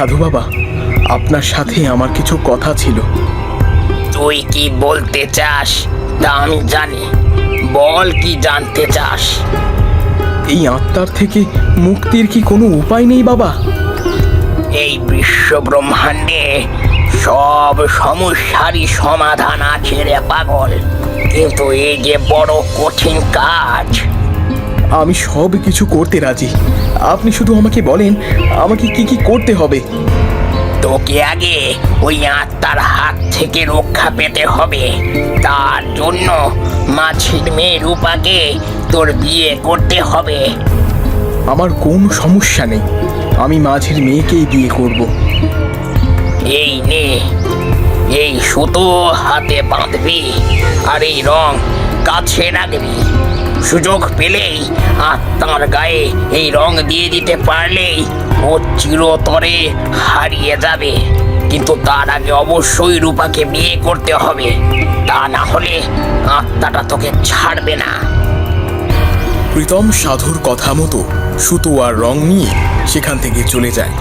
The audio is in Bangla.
সাধু বাবা, আপনার সাথে আমার কিছু কথা ছিল। তুই কি বলতে চাস তা আমি জানি। বল, কি জানতে চাস? এই আত্মার থেকে মুক্তির কি কোনো উপায় নেই বাবা? এই বিশ্ব ব্রহ্মাণ্ডে সব সমস্যারই সমাধান আছে রে পাগল, কিন্তু এই যে বড় কঠিন কাজ। আমি সব কিছু করতে রাজি, আপনি শুধু আমাকে বলেন আমাকে কি কি করতে হবে। তোকে আগে ওই আত্মার হাত থেকে রক্ষা পেতে হবে। তার জন্য মাছির মেয়ে রূপাকে তোর বিয়ে করতে হবে। আমার কোনো সমস্যা নেই, আমি মাঝির মেয়েকেই বিয়ে করব। এই নে, এই সুতো হাতে বাঁধবি আর এই রং কাছে রাখবি। সুযোগ পেলেই আত্মার গায়ে এই রং দিয়ে দিতে পারলেই ও চিরতরে হারিয়ে যাবে। কিন্তু তার আগে অবশ্যই রূপাকে বিয়ে করতে হবে, তা না হলে আত্মাটা তোকে ছাড়বে না। প্রীতম সাধুর কথা মতো সুতো আর রং নিয়ে সেখান থেকে চলে যায়।